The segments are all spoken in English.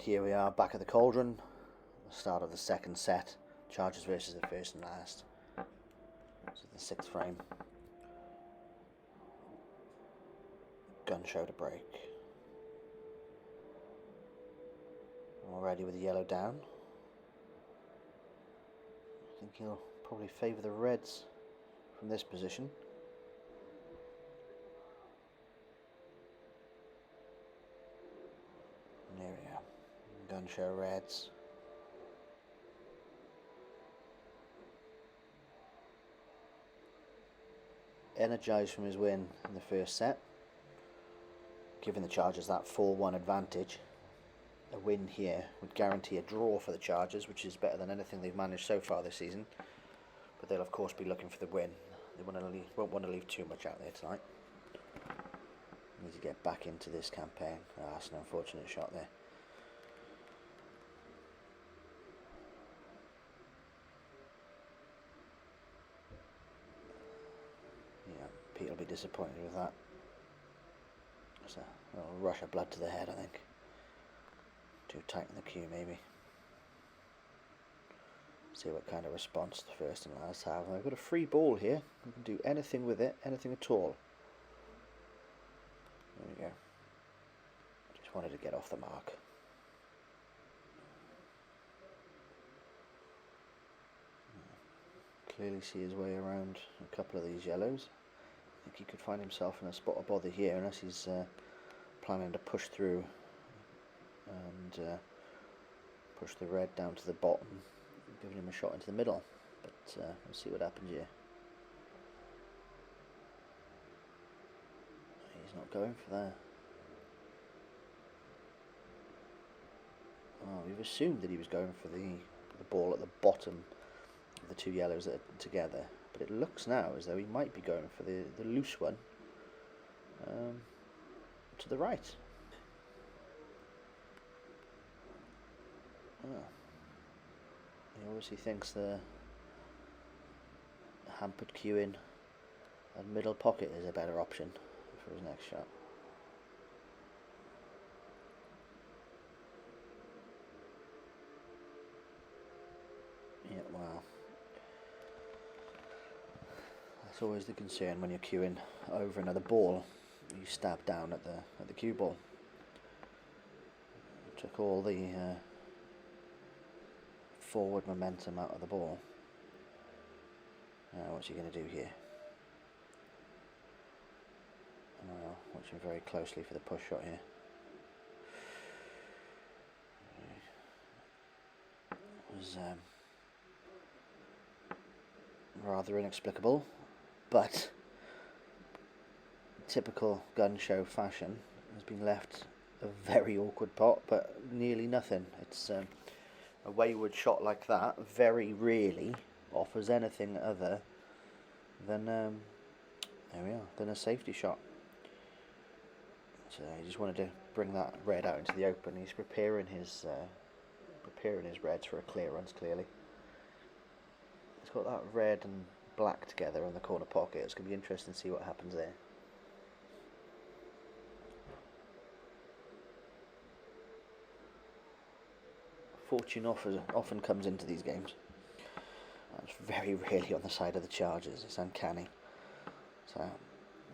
Here we are back at the Cauldron, the start of the second set, Chargers versus the first and last. So the sixth frame. Gun show to break. Already with the yellow down. I think he'll probably favour the reds from this position. And there we are. Gun show reds. Energised from his win in the first set, giving the Chargers that 4-1 advantage. A win here would guarantee a draw for the Chargers, which is better than anything they've managed so far this season. But they'll of course be looking for the win. They won't want to leave too much out there tonight. Need to get back into this campaign. That's an unfortunate shot there. Yeah, Pete will be disappointed with that. It's a little rush of blood to the head, I think. Too tight in the cue, maybe. See what kind of response the first and last have. I've got a free ball here. We can do anything with it, anything at all. There we go. Just wanted to get off the mark. Clearly see his way around a couple of these yellows. I think he could find himself in a spot of bother here unless he's planning to push through and push the red down to the bottom, giving him a shot into the middle. But we'll see what happens here. He's not going for that. Oh, we've assumed that he was going for the ball at the bottom of the two yellows that are together, but it looks now as though he might be going for the loose one to the right. Oh. He obviously thinks the hampered queuing and middle pocket is a better option for his next shot. Yeah, wow. That's always the concern when you're queuing over another ball. You stab down at the cue ball. Took all the forward momentum out of the ball. Now what's he going to do here? Watching very closely for the push shot here. It was rather inexplicable, but typical gun show fashion has been left a very awkward pot, but nearly nothing. It's a wayward shot like that very rarely offers anything other than there we are, than a safety shot. So he just wanted to bring that red out into the open. He's preparing his reds for a clearance. Clearly, he's got that red and black together in the corner pocket. It's going to be interesting to see what happens there. Fortune often comes into these games. It's very rarely on the side of the Chargers. It's uncanny. So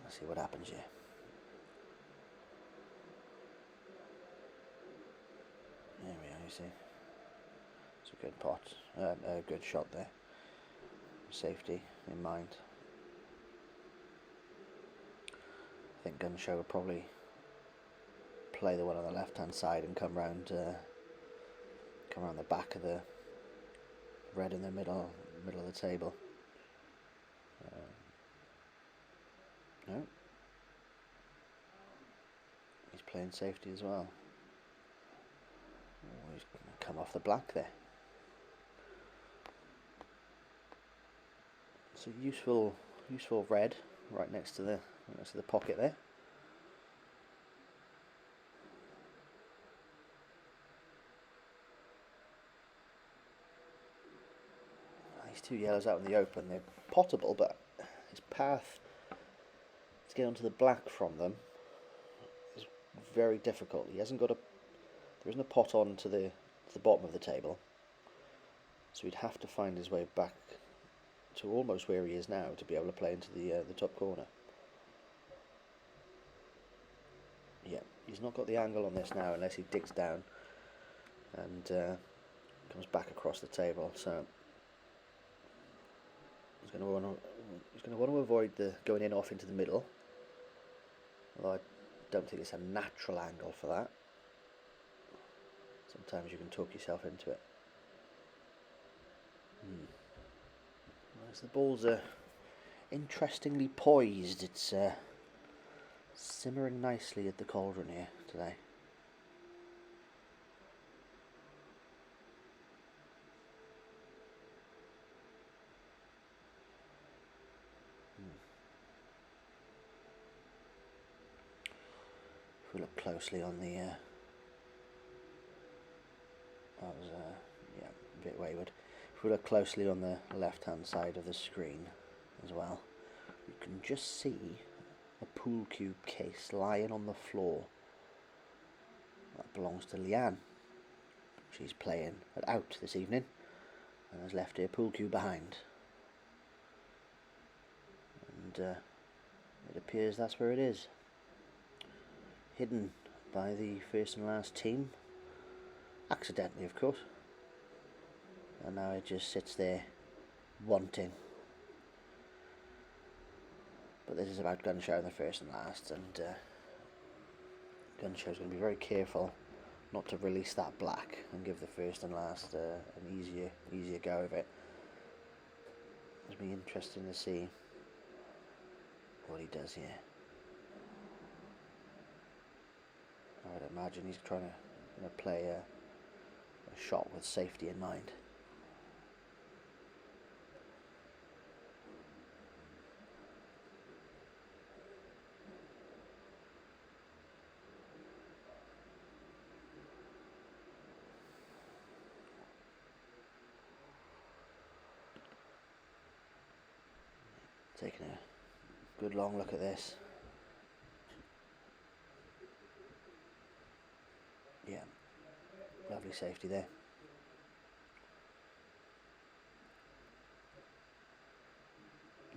let's see what happens here. There we are. You see, it's a good pot, a good shot there. Safety in mind. I think Gun Show will probably play the one on the left-hand side and come round the back of the red in the middle of the table. No, he's playing safety as well. Oh, he's going to come off the black there. It's a useful red right next to the pocket there. These two yellows out in the open, they're potable, but his path to get onto the black from them is very difficult. He hasn't got There isn't a pot on to the bottom of the table, so he'd have to find his way back to almost where he is now to be able to play into the top corner. Yeah, he's not got the angle on this now unless he digs down and comes back across the table. So he's going to want to avoid the going in off into the middle. Although I don't think it's a natural angle for that. Sometimes you can talk yourself into it. As the balls are interestingly poised, it's simmering nicely at the cauldron here today. If we look closely on the that was yeah, a bit wayward. If we look closely on the left hand side of the screen as well, you can just see a pool cube case lying on the floor. That belongs to Leanne. She's playing out this evening and has left her pool cue behind. And it appears that's where it is. Hidden by the first and last team. Accidentally, of course. And now it just sits there wanting. But this is about Gunshow in the first and last, and Gunshow's going to be very careful not to release that black and give the first and last an easier go of it. It'll be interesting to see what he does here. I would imagine he's trying to play a shot with safety in mind. Taking a good long look at this. Yeah, lovely safety there.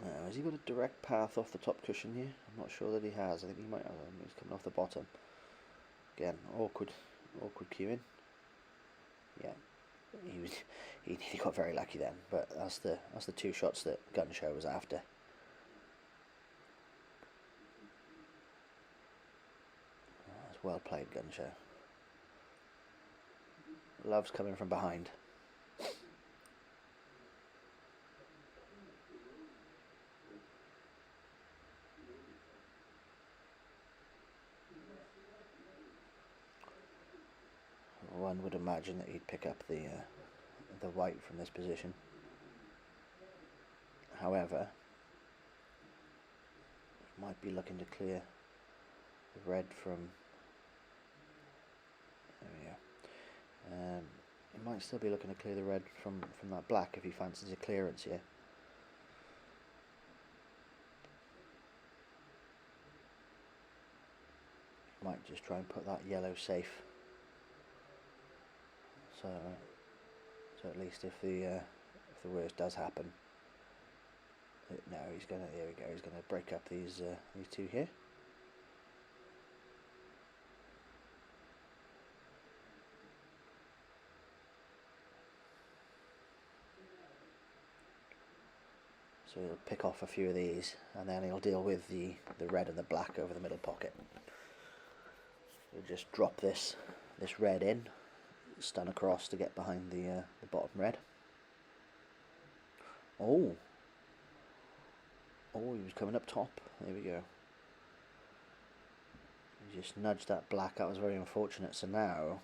Now, has he got a direct path off the top cushion here? I'm not sure that he has. I think he might have. He's coming off the bottom. Again, awkward cueing. Yeah, he got very lucky then. But that's the two shots that Gunshow was after. That's well played, Gunshow. Loves coming from behind. One would imagine that he'd pick up the white from this position. However, he might be looking to clear the red from. There we go. He might still be looking to clear the red from that black if he fancies a clearance here. Might just try and put that yellow safe. So at least if the worst does happen, no, he's gonna. There we go. He's gonna break up these two here. So he'll pick off a few of these, and then he'll deal with the red and the black over the middle pocket. He'll just drop this red in, stun across to get behind the bottom red. Oh, he was coming up top. There we go. He just nudged that black. That was very unfortunate. So now,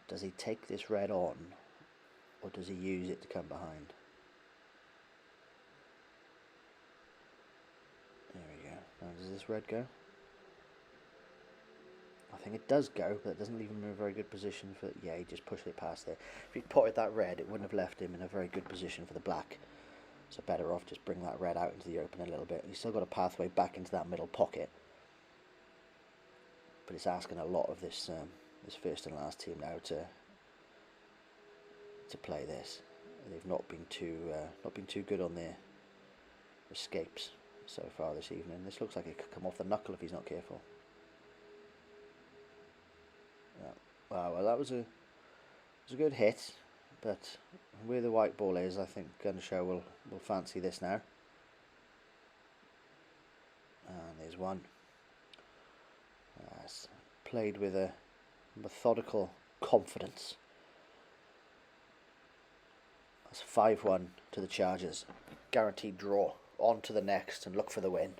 does he take this red on, or does he use it to come behind? There we go. Now does this red go? I think it does go, but it doesn't leave him in a very good position for. Yeah, he just pushed it past there. If he'd potted that red, it wouldn't have left him in a very good position for the black. So better off just bring that red out into the open a little bit. He's still got a pathway back into that middle pocket. but it's asking a lot of this this first and last team now to play this. They've not been too good on their escapes so far this evening. This looks like it could come off the knuckle if he's not careful. Yeah. Wow, well that was a good hit, but where the white ball is, I think Gunshow will fancy this now. And there's one. It's played with a methodical confidence. That's 5-1 to the Chargers. Guaranteed draw. On to the next and look for the win.